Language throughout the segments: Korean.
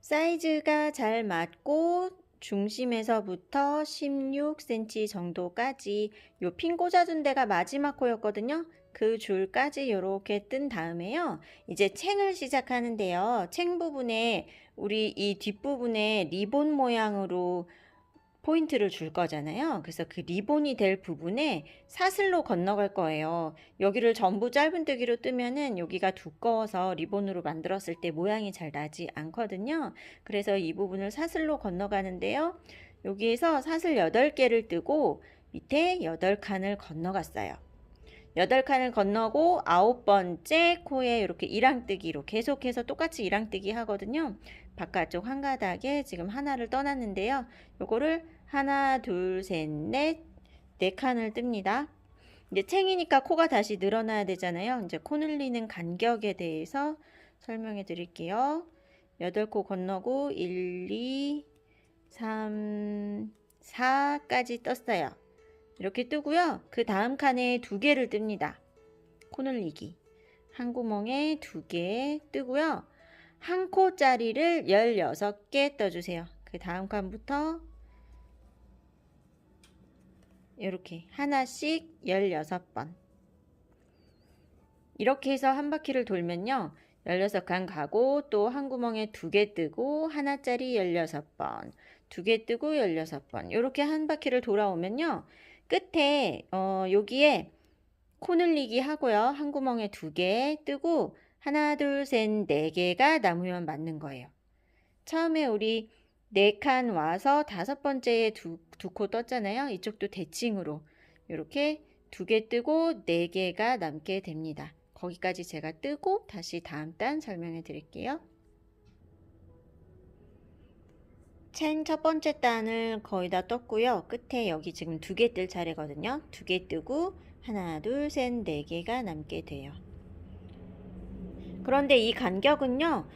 사이즈가 잘 맞고 중심에서부터 16cm 정도까지 요 핀 꽂아준 데가 마지막 코였거든요. 그 줄까지 이렇게 뜬 다음에요. 이제 챙을 시작하는데요. 챙 부분에 우리 이 뒷부분에 리본 모양으로 포인트를 줄 거잖아요. 그래서 그 리본이 될 부분에 사슬로 건너갈 거예요. 여기를 전부 짧은뜨기로 뜨면은 여기가 두꺼워서 리본으로 만들었을 때 모양이 잘 나지 않거든요. 그래서 이 부분을 사슬로 건너가는데요. 여기에서 사슬 8개를 뜨고 밑에 8칸을 건너갔어요. 8칸을 건너고 9번째 코에 이렇게 이랑뜨기로 계속해서 똑같이 이랑뜨기 하거든요. 바깥쪽 한 가닥에 지금 하나를 떠났는데요. 요거를 하나, 둘, 셋, 넷, 4칸을 뜹니다. 이제 챙이니까 코가 다시 늘어나야 되잖아요. 이제 코 늘리는 간격에 대해서 설명해 드릴게요. 8코 건너고 1, 2, 3, 4까지 떴어요. 이렇게 뜨고요. 그 다음 칸에 2개를 뜹니다. 코 늘리기. 한 구멍에 2개 뜨고요. 한 코짜리를 16개 떠주세요. 그 다음 칸부터 이렇게 하나씩 16번. 이렇게 해서 한 바퀴를 돌면요. 16칸 가고 또 한 구멍에 2개 뜨고 하나짜리 16번, 2개 뜨고 16번. 이렇게 한 바퀴를 돌아오면요. 끝에 여기에 코 늘리기 하고요. 한 구멍에 2개 뜨고 하나, 둘, 셋, 4개가 남으면 맞는 거예요. 처음에 우리 4칸 와서 5번째에 두 코 떴잖아요. 이쪽도 대칭으로 이렇게 2개 뜨고 4개가 남게 됩니다. 거기까지 제가 뜨고 다시 다음 단 설명해 드릴게요. 챙 첫 번째 단을 거의 다 떴고요. 끝에 여기 지금 2개 뜰 차례거든요. 2개 뜨고 하나, 둘, 셋, 4개가 남게 돼요. 그런데 이 간격은요.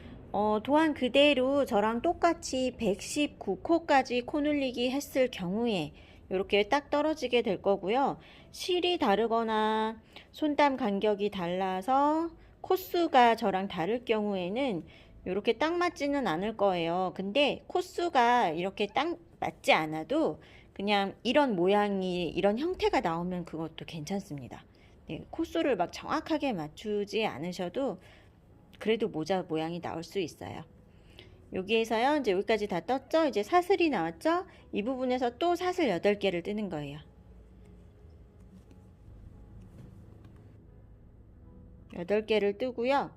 또한 그대로 저랑 똑같이 119코까지 코 늘리기 했을 경우에 이렇게 딱 떨어지게 될 거고요. 실이 다르거나 손땀 간격이 달라서 코수가 저랑 다를 경우에는 이렇게 딱 맞지는 않을 거예요. 근데 코수가 이렇게 딱 맞지 않아도 그냥 이런 모양이 이런 형태가 나오면 그것도 괜찮습니다. 네, 코수를 막 정확하게 맞추지 않으셔도 그래도 모자 모양이 나올 수 있어요. 여기에서요, 이제 여기까지 다 떴죠? 이제 사슬이 나왔죠? 이 부분에서 또 사슬 8개를 뜨는 거예요. 8개를 뜨고요.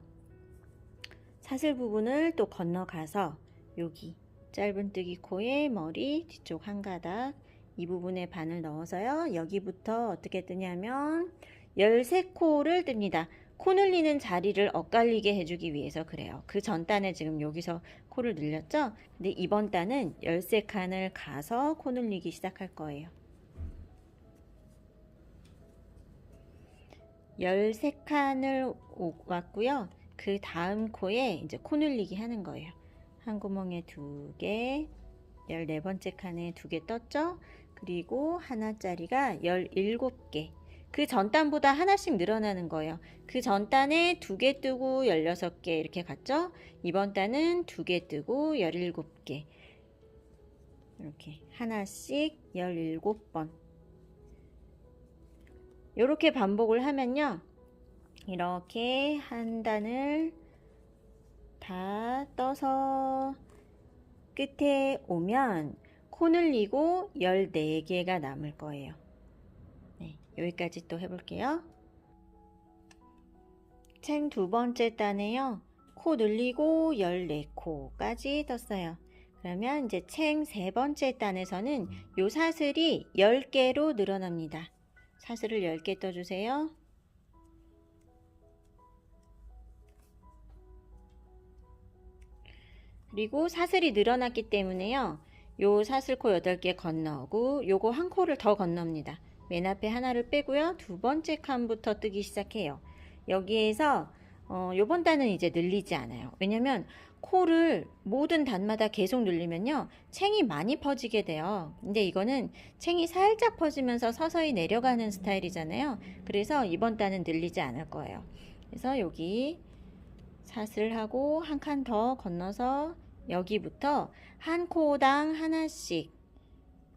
사슬 부분을 또 건너가서 여기 짧은뜨기 코에 머리 뒤쪽 한 가닥 이 부분에 바늘 넣어서요. 여기부터 어떻게 뜨냐면 13코를 뜹니다. 코 늘리는 자리를 엇갈리게 해주기 위해서 그래요. 그 전 단에 지금 여기서 코를 늘렸죠? 근데 이번 단은 13칸을 가서 코 늘리기 시작할 거예요. 13칸을 왔고요. 그 다음 코에 이제 코 늘리기 하는 거예요. 한 구멍에 2개, 14번째 칸에 2개 떴죠? 그리고 하나짜리가 17개. 그 전단보다 하나씩 늘어나는 거예요. 그 전단에 2개 뜨고 16개 이렇게 갔죠? 이번 단은 2개 뜨고 17개. 이렇게 하나씩 17번. 이렇게 반복을 하면요. 이렇게 한 단을 다 떠서 끝에 오면 코 늘리고 14개가 남을 거예요. 네, 여기까지 또 해볼게요. 챙 두 번째 단에요. 코 늘리고 14코까지 떴어요. 그러면 이제 챙 세 번째 단에서는 요 사슬이 10개로 늘어납니다. 사슬을 10개 떠주세요. 그리고 사슬이 늘어났기 때문에요. 요 사슬코 8개 건너고 요거 한 코를 더 건넙니다. 맨 앞에 하나를 빼고요. 두 번째 칸부터 뜨기 시작해요. 여기에서 요번 단은 이제 늘리지 않아요. 왜냐면 코를 모든 단마다 계속 늘리면요. 챙이 많이 퍼지게 돼요. 근데 이거는 챙이 살짝 퍼지면서 서서히 내려가는 스타일이잖아요. 그래서 이번 단은 늘리지 않을 거예요. 그래서 여기 사슬하고 한 칸 더 건너서 여기부터 한 코당 하나씩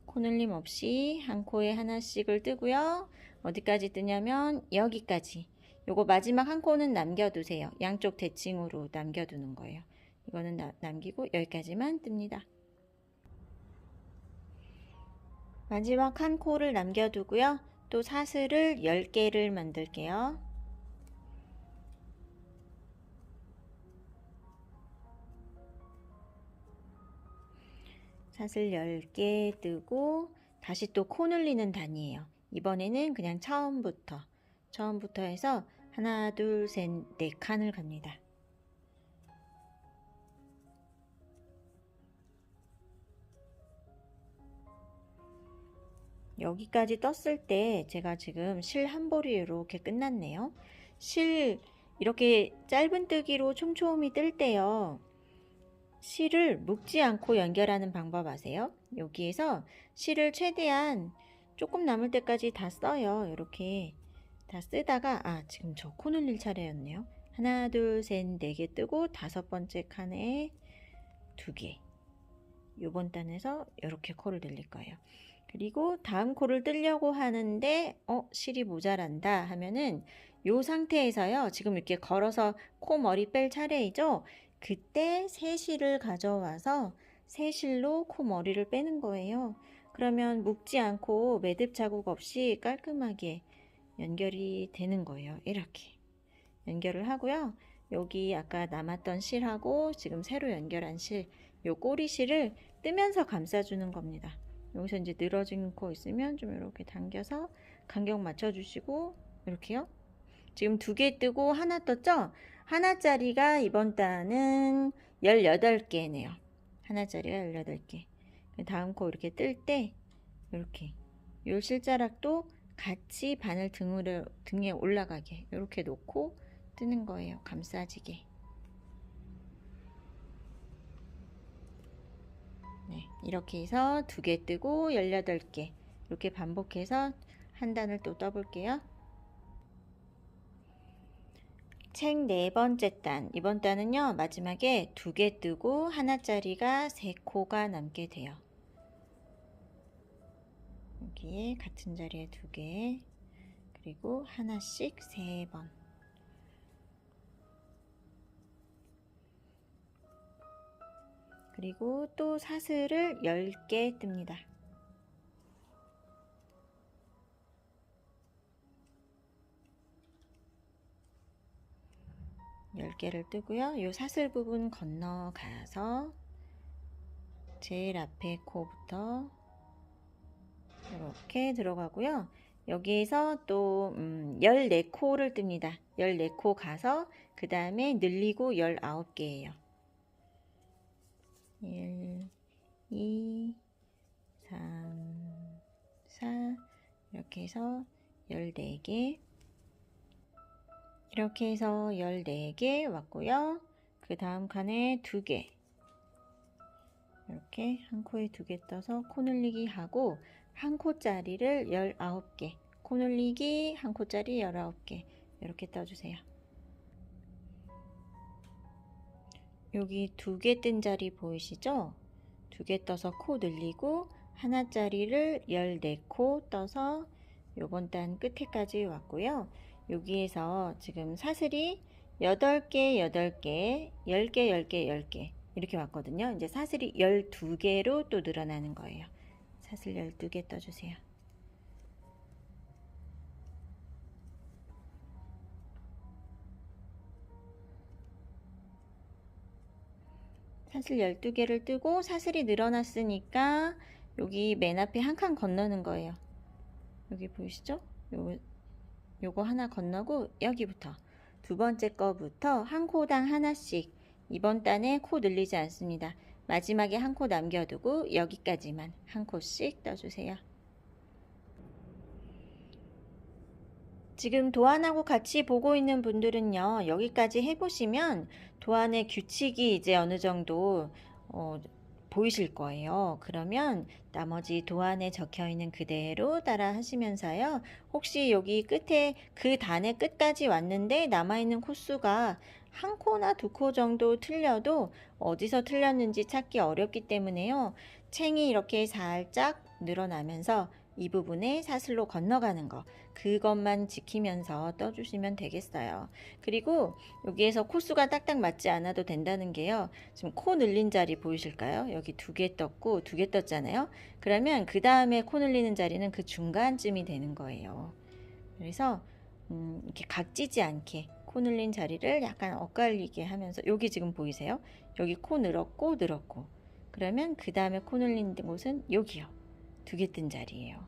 코늘림 없이 한 코에 하나씩을 뜨고요. 어디까지 뜨냐면 여기까지. 요거 마지막 한 코는 남겨두세요. 양쪽 대칭으로 남겨두는 거예요. 이거는 남기고 여기까지만 뜹니다. 마지막 한 코를 남겨두고요. 또 사슬을 10개를 만들게요. 사슬 10개 뜨고 다시 또 코 늘리는 단위예요. 이번에는 그냥 처음부터 해서 하나, 둘, 셋, 네 칸을 갑니다. 여기까지 떴을 때 제가 지금 실 한 볼이 이렇게 끝났네요. 실 이렇게 짧은 뜨기로 촘촘히 뜰 때요. 실을 묶지 않고 연결하는 방법 아세요? 여기에서 실을 최대한 조금 남을 때까지 다 써요. 이렇게 다 쓰다가 지금 저 코 늘릴 차례였네요. 하나, 둘, 셋, 네 개 뜨고 다섯 번째 칸에 2개. 요번 단에서 이렇게 코를 늘릴 거예요. 그리고 다음 코를 뜨려고 하는데 실이 모자란다 하면은 요 상태에서요. 지금 이렇게 걸어서 코 머리 뺄 차례이죠. 그때 새 실을 가져와서 새 실로 코 머리를 빼는 거예요. 그러면 묶지 않고 매듭 자국 없이 깔끔하게 연결이 되는 거예요. 이렇게 연결을 하고요. 여기 아까 남았던 실하고 지금 새로 연결한 실, 요 꼬리 실을 뜨면서 감싸주는 겁니다. 여기서 이제 늘어진 코 있으면 좀 이렇게 당겨서 간격 맞춰주시고 이렇게요. 지금 2개 뜨고 하나 떴죠? 하나짜리가 이번 단은 18개네요. 하나짜리가 18개. 다음 코 이렇게 뜰 때 이렇게 요 실자락도 같이 바늘 등에 올라가게 이렇게 놓고 뜨는 거예요. 감싸지게. 네, 이렇게 해서 2개 뜨고 18개 이렇게 반복해서 한 단을 또 떠볼게요. 책 4번째 단, 이번 단은요 마지막에 2개 뜨고 하나짜리가 3코가 남게 돼요. 여기에 같은 자리에 2개, 그리고 하나씩 3번. 그리고 또 사슬을 10개 뜹니다. 열 개를 뜨고요. 이 사슬 부분 건너가서 제일 앞에 코부터 이렇게 들어가고요. 여기에서 또 14코를 뜹니다. 14코 가서 그 다음에 늘리고 19개예요. 1, 2, 3, 4 이렇게 해서 14개 이렇게 해서 14개 왔고요. 그 다음 칸에 2개 이렇게 한 코에 2개 떠서 코 늘리기 하고 한 코짜리를 19개 코 늘리기 한 코짜리 19개 이렇게 떠주세요. 여기 2개 뜬 자리 보이시죠? 2개 떠서 코 늘리고 하나짜리를 14코 떠서 요번 단 끝에까지 왔고요. 여기에서 지금 사슬이 8개, 8개, 10개, 10개, 10개 이렇게 왔거든요. 이제 사슬이 12개로 또 늘어나는 거예요. 사슬 12개 떠주세요. 사슬 12개를 뜨고 사슬이 늘어났으니까 여기 맨 앞에 한 칸 건너는 거예요. 여기 보이시죠? 요거 하나 건너고 여기부터 두 번째 거부터 한 코당 하나씩 이번 단에 코 늘리지 않습니다. 마지막에 한 코 남겨두고 여기까지만 한 코씩 떠주세요. 지금 도안하고 같이 보고 있는 분들은요, 여기까지 해보시면 도안의 규칙이 이제 어느 정도 보이실 거예요. 그러면 나머지 도안에 적혀 있는 그대로 따라 하시면서요. 혹시 여기 끝에 그 단의 끝까지 왔는데 남아있는 코수가 한 코나 두 코 정도 틀려도 어디서 틀렸는지 찾기 어렵기 때문에요. 챙이 이렇게 살짝 늘어나면서 이 부분에 사슬로 건너가는 거, 그것만 지키면서 떠주시면 되겠어요. 그리고 여기에서 코수가 딱딱 맞지 않아도 된다는 게요. 지금 코 늘린 자리 보이실까요? 여기 두 개 떴고 두 개 떴잖아요. 그러면 그 다음에 코 늘리는 자리는 그 중간쯤이 되는 거예요. 그래서 이렇게 각지지 않게 코 늘린 자리를 약간 엇갈리게 하면서, 여기 지금 보이세요? 여기 코 늘었고 늘었고, 그러면 그 다음에 코 늘린 곳은 여기요. 두 개 뜬 자리예요.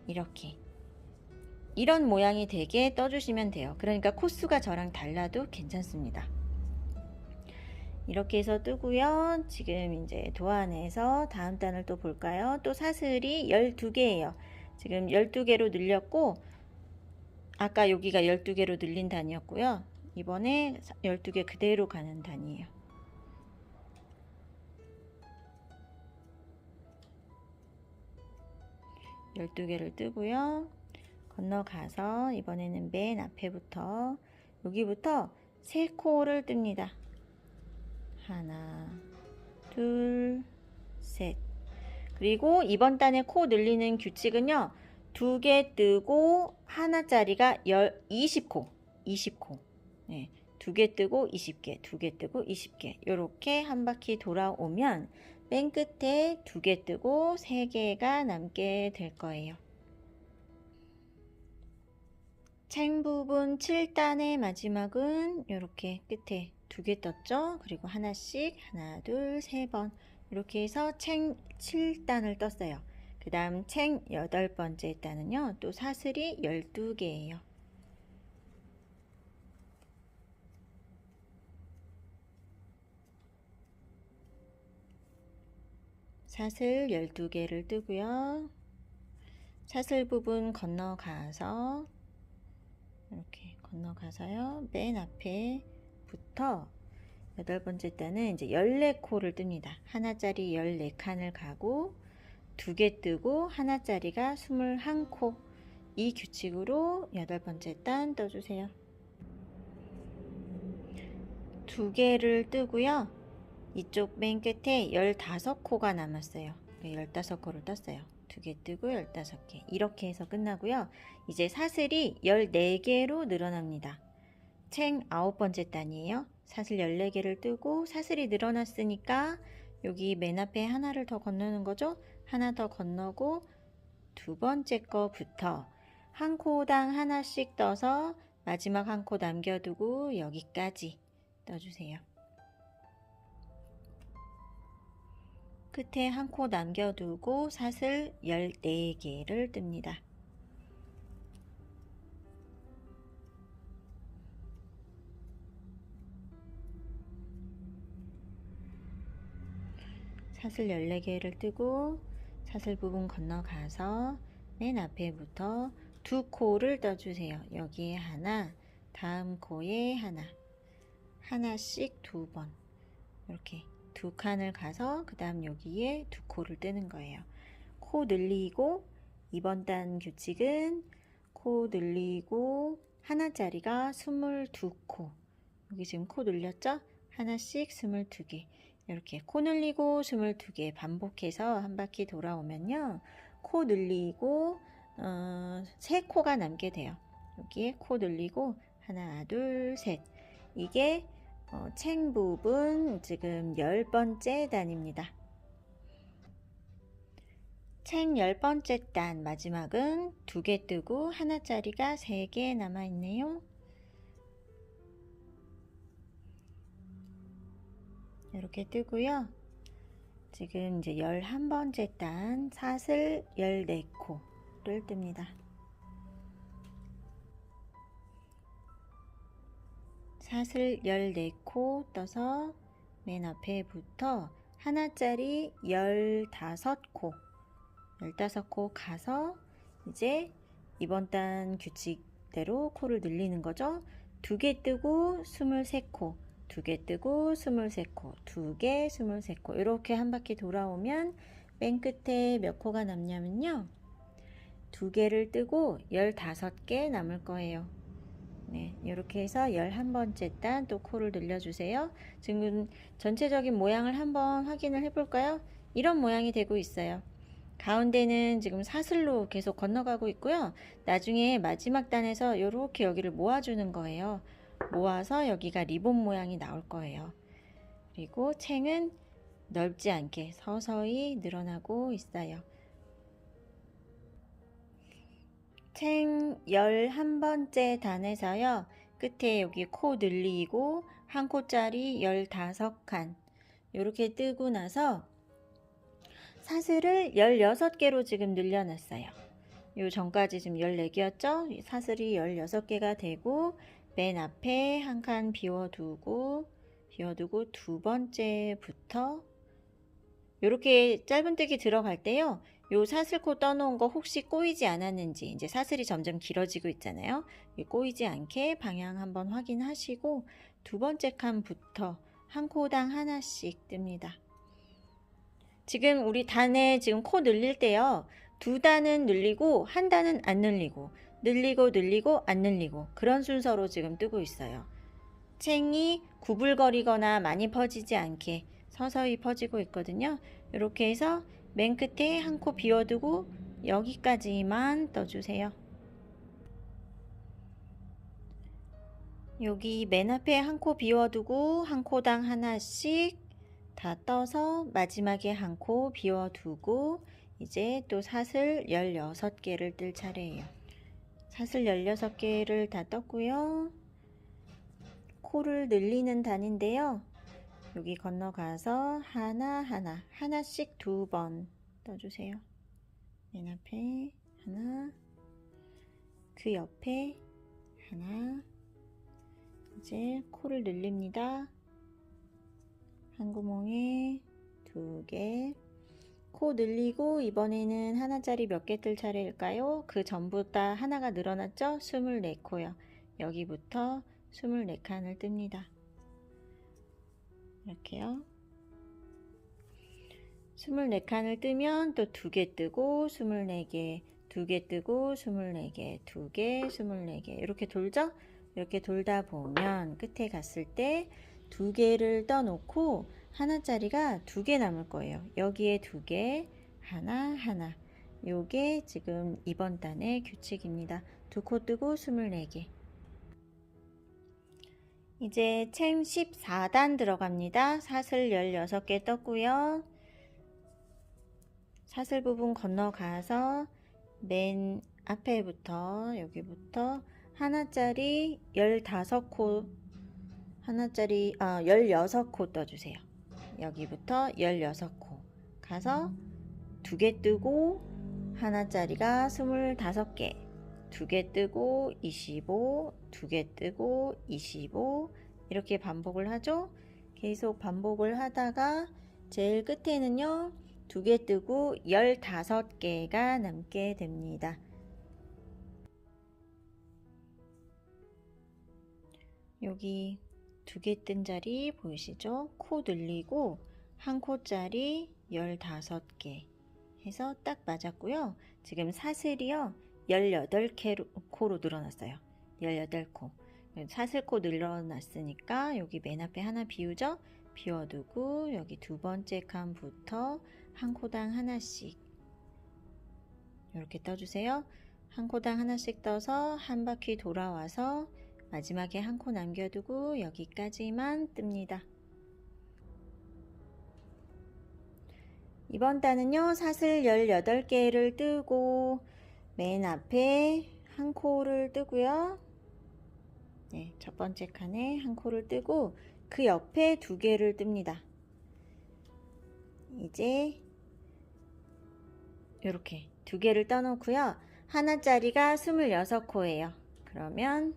이렇게 이런 모양이 되게 떠주시면 돼요. 그러니까 코수가 저랑 달라도 괜찮습니다. 이렇게 해서 뜨고요. 지금 이제 도안에서 다음 단을 또 볼까요? 또 사슬이 12개예요. 지금 12개로 늘렸고, 아까 여기가 12개로 늘린 단이었고요. 이번에 12개 그대로 가는 단이에요. 열두 개를 뜨고요. 건너가서 이번에는 맨 앞에부터 여기부터 3코를 뜹니다. 하나, 둘, 셋. 그리고 이번 단에 코 늘리는 규칙은요. 2개 뜨고 하나짜리가 20코. 20코. 네, 2개 뜨고 20개, 2개 뜨고 20개. 이렇게 한 바퀴 돌아오면 맨 끝에 2개 뜨고 3개가 남게 될 거예요. 챙 부분 7단의 마지막은 이렇게 끝에 2개 떴죠. 그리고 하나씩 하나, 둘, 3번 이렇게 해서 챙 7단을 떴어요. 그 다음 챙 8번째 단은요. 또 사슬이 12개예요. 사슬 12개를 뜨고요. 사슬 부분 건너가서 이렇게 건너가서요. 맨 앞에부터 8번째 단은 이제 14코를 뜹니다. 하나짜리 14칸을 가고 2개 뜨고 하나짜리가 21코. 이 규칙으로 8번째 단 떠주세요. 2개를 뜨고요. 이쪽 맨 끝에 15코가 남았어요. 15코를 떴어요. 2개 뜨고 15개. 이렇게 해서 끝나고요. 이제 사슬이 14개로 늘어납니다. 챙 9번째 단이에요. 사슬 14개를 뜨고 사슬이 늘어났으니까 여기 맨 앞에 하나를 더 건너는 거죠. 하나 더 건너고 두 번째 거부터 한 코당 하나씩 떠서 마지막 한 코 남겨두고 여기까지 떠주세요. 끝에 한 코 남겨두고 사슬 14개를 뜹니다. 사슬 14개를 뜨고 사슬 부분 건너가서 맨 앞에부터 2코를 떠주세요. 여기에 하나, 다음 코에 하나, 하나씩 2번 이렇게 2칸을 가서 그 다음 여기에 2코를 뜨는 거예요. 코 늘리고 이번 단 규칙은 코 늘리고 하나짜리가 22코. 여기 지금 코 늘렸죠? 하나씩 22개. 이렇게 코 늘리고 22개 반복해서 한 바퀴 돌아오면요. 코 늘리고 3코가 남게 돼요. 여기에 코 늘리고 하나, 둘, 셋. 이게 챙 부분 지금 10번째 단입니다. 챙 10번째 단 마지막은 2개 뜨고 하나짜리가 3개 남아있네요. 이렇게 뜨고요. 지금 이제 11번째 단 사슬 14코를 뜹니다. 사슬 14코 떠서 맨 앞에부터 하나짜리 15코 15코 가서 이제 이번 단 규칙대로 코를 늘리는 거죠. 2개 뜨고 23코 두 개 뜨고 23코, 두 개, 23코. 이렇게 한 바퀴 돌아오면 맨 끝에 몇 코가 남냐면요. 두 개를 뜨고 15개 남을 거예요. 네, 이렇게 해서 11번째 단 또 코를 늘려주세요. 지금 전체적인 모양을 한번 확인을 해볼까요? 이런 모양이 되고 있어요. 가운데는 지금 사슬로 계속 건너가고 있고요. 나중에 마지막 단에서 이렇게 여기를 모아주는 거예요. 모아서 여기가 리본 모양이 나올 거예요. 그리고 챙은 넓지 않게 서서히 늘어나고 있어요. 챙 11번째 단에서요. 끝에 여기 코 늘리고 한 코짜리 15칸 이렇게 뜨고 나서 사슬을 16개로 지금 늘려놨어요. 요 전까지 지금 14개였죠? 사슬이 16개가 되고 맨 앞에 한 칸 비워두고 두 번째부터 이렇게 짧은뜨기 들어갈 때요. 요 사슬코 떠놓은 거 혹시 꼬이지 않았는지, 이제 사슬이 점점 길어지고 있잖아요. 꼬이지 않게 방향 한번 확인하시고 두 번째 칸부터 한 코당 하나씩 뜹니다. 지금 우리 단에 지금 코 늘릴 때요. 두 단은 늘리고 한 단은 안 늘리고 늘리고 안 늘리고 그런 순서로 지금 뜨고 있어요. 챙이 구불거리거나 많이 퍼지지 않게 서서히 퍼지고 있거든요. 이렇게 해서 맨 끝에 한 코 비워두고 여기까지만 떠주세요. 여기 맨 앞에 한 코 비워두고 한 코당 하나씩 다 떠서 마지막에 한 코 비워두고 이제 또 사슬 16개를 뜰 차례예요. 사슬 16개를 다 떴고요. 코를 늘리는 단인데요. 여기 건너가서 하나씩 두 번 떠주세요. 맨 앞에 하나, 그 옆에 하나. 이제 코를 늘립니다. 한 구멍에 두 개. 코 늘리고 이번에는 하나짜리 몇 개 뜰 차례일까요? 그 전부 다 하나가 늘어났죠? 24코요. 여기부터 24칸을 뜹니다. 이렇게요. 24칸을 뜨면 또 두 개 뜨고 24개, 두 개 뜨고 24개, 두 개, 24개 이렇게 돌죠? 이렇게 돌다 보면 끝에 갔을 때 두 개를 떠놓고 하나짜리가 두 개 남을 거예요. 여기에 두 개, 하나. 요게 지금 이번 단의 규칙입니다. 두 코 뜨고 24개. 이제 챙 14단 들어갑니다. 사슬 16개 떴고요. 사슬 부분 건너가서 맨 앞에부터 여기부터 하나짜리 15코 16코 떠주세요. 여기부터 16코 가서 두 개 뜨고 하나짜리가 25개, 두 개 뜨고 25, 두 개 뜨고 25 이렇게 반복을 하죠. 계속 반복을 하다가 제일 끝에는요. 두 개 뜨고 15개가 남게 됩니다. 여기 두 개 뜬 자리 보이시죠? 코 늘리고 한 코짜리 15개 해서 딱 맞았고요. 지금 사슬이요. 18코로 늘어났어요. 18코. 사슬코 늘어났으니까 여기 맨 앞에 하나 비우죠? 비워두고 여기 두 번째 칸부터 한 코당 하나씩 이렇게 떠주세요. 한 코당 하나씩 떠서 한 바퀴 돌아와서 마지막에 한 코 남겨두고 여기까지만 뜹니다. 이번 단은요. 사슬 18개를 뜨고 맨 앞에 한 코를 뜨고요. 네, 첫 번째 칸에 한 코를 뜨고 그 옆에 두 개를 뜹니다. 이제 이렇게 두 개를 떠놓고요. 하나짜리가 26코예요. 그러면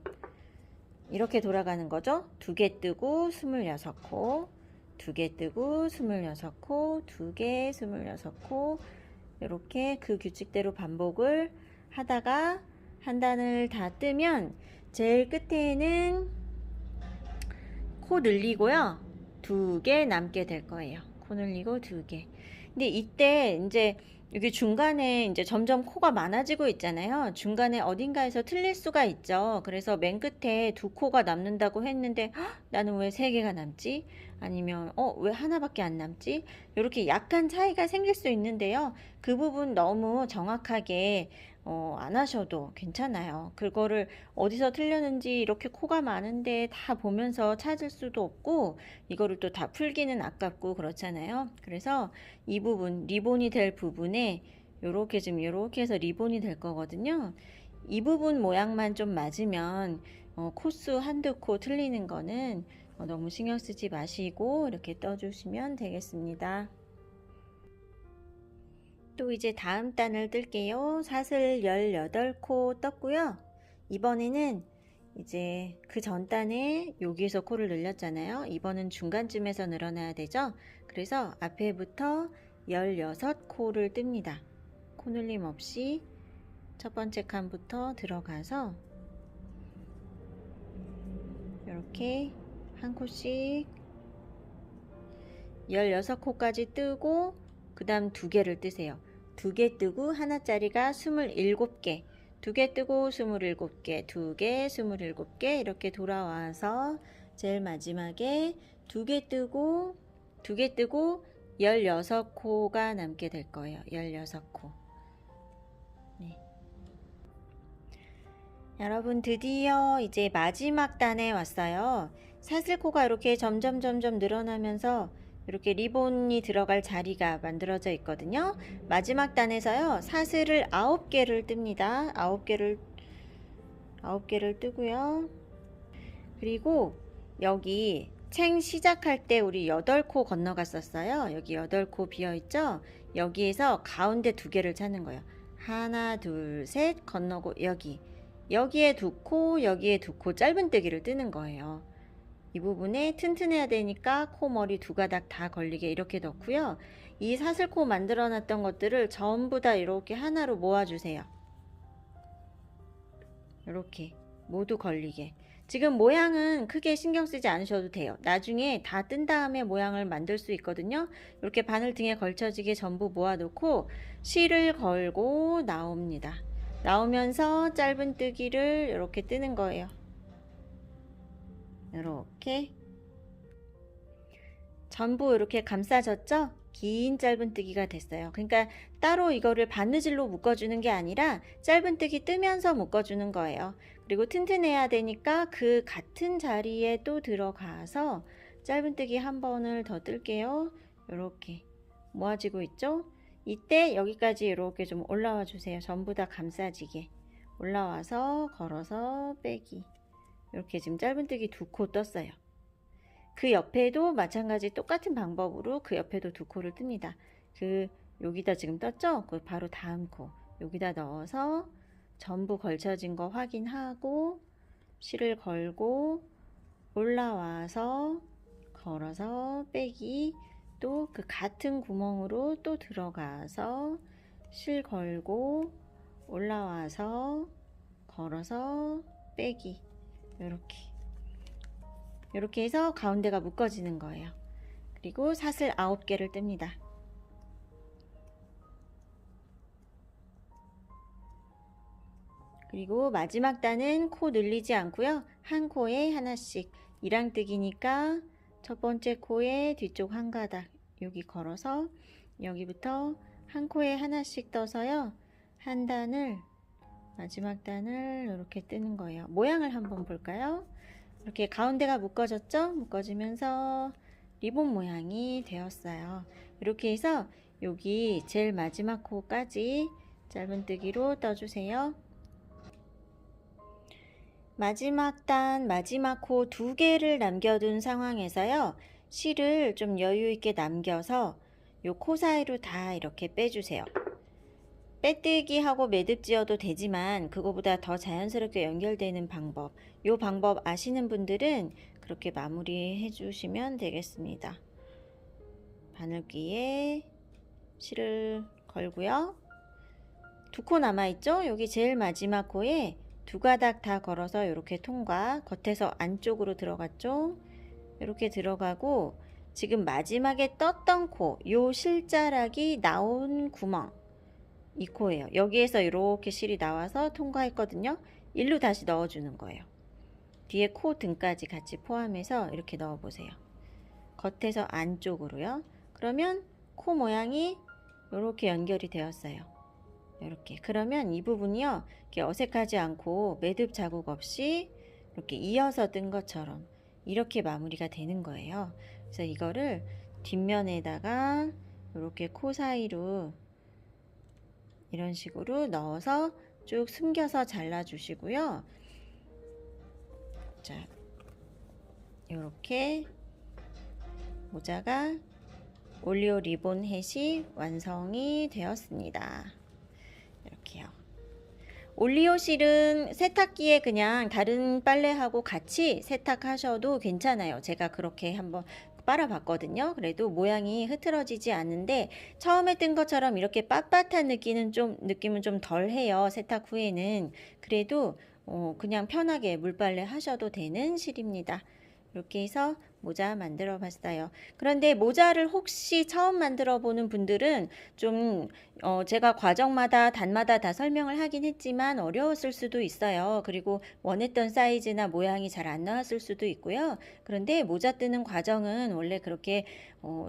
이렇게 돌아가는 거죠. 두 개 뜨고 26코, 두 개 뜨고 26코, 두 개 26코 이렇게 그 규칙대로 반복을 하다가 한 단을 다 뜨면 제일 끝에는 코 늘리고요. 2개 남게 될 거예요. 코 늘리고 2개. 근데 이때 이제 여기 중간에 이제 점점 코가 많아지고 있잖아요. 중간에 어딘가에서 틀릴 수가 있죠. 그래서 맨 끝에 2코가 남는다고 했는데 나는 왜 3개가 남지? 아니면 왜 하나밖에 안 남지? 이렇게 약간 차이가 생길 수 있는데요. 그 부분 너무 정확하게 안 하셔도 괜찮아요. 그거를 어디서 틀렸는지 이렇게 코가 많은데 다 보면서 찾을 수도 없고 이거를 또 다 풀기는 아깝고 그렇잖아요. 그래서 이 부분, 리본이 될 부분에 요렇게 좀 요렇게 해서 리본이 될 거거든요. 이 부분 모양만 좀 맞으면 코수 한두 코 틀리는 거는 너무 신경 쓰지 마시고 이렇게 떠주시면 되겠습니다. 또 이제 다음 단을 뜰게요. 사슬 18코 떴고요. 이번에는 이제 그 전 단에 여기에서 코를 늘렸잖아요. 이번은 중간쯤에서 늘어나야 되죠. 그래서 앞에부터 16코를 뜹니다. 코 늘림 없이 첫 번째 칸부터 들어가서 이렇게 한 코씩 16코까지 뜨고 그 다음 2개를 뜨세요. 2개 뜨고 하나짜리가 27개, 2개 뜨고 27개, 2개, 27개 이렇게 돌아와서 제일 마지막에 2개 뜨고 16코가 남게 될 거예요. 16코. 네. 여러분 드디어 이제 마지막 단에 왔어요. 사슬코가 이렇게 점점 늘어나면서 이렇게 리본이 들어갈 자리가 만들어져 있거든요. 마지막 단에서요. 사슬을 9개를 뜹니다. 9개를 뜨고요. 그리고 여기 챙 시작할 때 우리 8코 건너갔었어요. 여기 8코 비어있죠? 여기에서 가운데 2개를 찾는 거예요. 하나, 둘, 셋 건너고 여기에 2코, 여기에 2코 짧은뜨기를 뜨는 거예요. 이 부분에 튼튼해야 되니까 코머리 2가닥 다 걸리게 이렇게 넣고요. 이 사슬코 만들어 놨던 것들을 전부 다 이렇게 하나로 모아주세요. 이렇게 모두 걸리게. 지금 모양은 크게 신경 쓰지 않으셔도 돼요. 나중에 다 뜬 다음에 모양을 만들 수 있거든요. 이렇게 바늘 등에 걸쳐지게 전부 모아놓고 실을 걸고 나옵니다. 나오면서 짧은뜨기를 이렇게 뜨는 거예요. 이렇게 전부 이렇게 감싸졌죠? 긴 짧은뜨기가 됐어요. 그러니까 따로 이거를 바느질로 묶어주는 게 아니라 짧은뜨기 뜨면서 묶어주는 거예요. 그리고 튼튼해야 되니까 그 같은 자리에 또 들어가서 짧은뜨기 한 번을 더 뜰게요. 이렇게 모아지고 있죠? 이때 여기까지 이렇게 좀 올라와 주세요. 전부 다 감싸지게 올라와서 걸어서 빼기. 이렇게 지금 짧은뜨기 2코 떴어요. 그 옆에도 마찬가지 똑같은 방법으로 그 옆에도 2코를 뜹니다. 여기다 지금 떴죠? 그 바로 다음 코 여기다 넣어서 전부 걸쳐진 거 확인하고 실을 걸고 올라와서 걸어서 빼기, 또 그 같은 구멍으로 또 들어가서 실 걸고 올라와서 걸어서 빼기. 이렇게 해서 가운데가 묶어지는 거예요. 그리고 사슬 9개를 뜹니다. 그리고 마지막 단은 코 늘리지 않고요. 한 코에 하나씩 이랑뜨기니까 첫 번째 코에 뒤쪽 한 가닥 여기 걸어서 여기부터 한 코에 하나씩 떠서요. 한 단을 마지막 단을 이렇게 뜨는 거예요. 모양을 한번 볼까요? 이렇게 가운데가 묶어졌죠? 묶어지면서 리본 모양이 되었어요. 이렇게 해서 여기 제일 마지막 코까지 짧은뜨기로 떠주세요. 마지막 단, 마지막 코 2개를 남겨둔 상황에서요. 실을 좀 여유있게 남겨서 요 코 사이로 다 이렇게 빼주세요. 빼뜨기 하고 매듭 지어도 되지만 그거보다 더 자연스럽게 연결되는 방법, 요 방법 아시는 분들은 그렇게 마무리 해주시면 되겠습니다. 바늘귀에 실을 걸고요. 2코 남아있죠? 여기 제일 마지막 코에 2가닥 다 걸어서 이렇게 통과, 겉에서 안쪽으로 들어갔죠? 이렇게 들어가고 지금 마지막에 떴던 코, 요 실자락이 나온 구멍, 이 코예요. 여기에서 이렇게 실이 나와서 통과했거든요. 일로 다시 넣어주는 거예요. 뒤에 코 등까지 같이 포함해서 이렇게 넣어보세요. 겉에서 안쪽으로요. 그러면 코 모양이 이렇게 연결이 되었어요. 이렇게. 그러면 이 부분이요, 이렇게 어색하지 않고 매듭 자국 없이 이렇게 이어서 뜬 것처럼 이렇게 마무리가 되는 거예요. 그래서 이거를 뒷면에다가 이렇게 코 사이로 이런 식으로 넣어서 쭉 숨겨서 잘라 주시고요. 자, 이렇게 모자가 올리오 리본 햇이 완성이 되었습니다. 이렇게요. 올리오 실은 세탁기에 그냥 다른 빨래하고 같이 세탁하셔도 괜찮아요. 제가 그렇게 한번 빨아봤거든요. 그래도 모양이 흐트러지지 않는데 처음에 뜬 것처럼 이렇게 빳빳한 느낌은 좀 덜해요. 세탁 후에는. 그래도 그냥 편하게 물빨래 하셔도 되는 실입니다. 이렇게 해서 모자 만들어 봤어요. 그런데 모자를 혹시 처음 만들어 보는 분들은 좀 제가 과정마다 단마다 다 설명을 하긴 했지만 어려웠을 수도 있어요. 그리고 원했던 사이즈나 모양이 잘 안 나왔을 수도 있고요. 그런데 모자 뜨는 과정은 원래 그렇게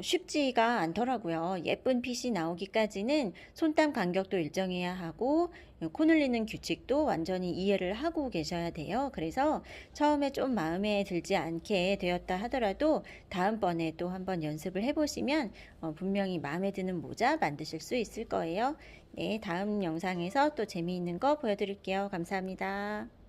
쉽지가 않더라고요. 예쁜 핏이 나오기까지는 손땀 간격도 일정해야 하고 코 늘리는 규칙도 완전히 이해를 하고 계셔야 돼요. 그래서 처음에 좀 마음에 들지 않게 되었다 하더라도 다음번에 또 한번 연습을 해보시면 분명히 마음에 드는 모자 만드실 수 있을 거예요. 네, 다음 영상에서 또 재미있는 거 보여드릴게요. 감사합니다.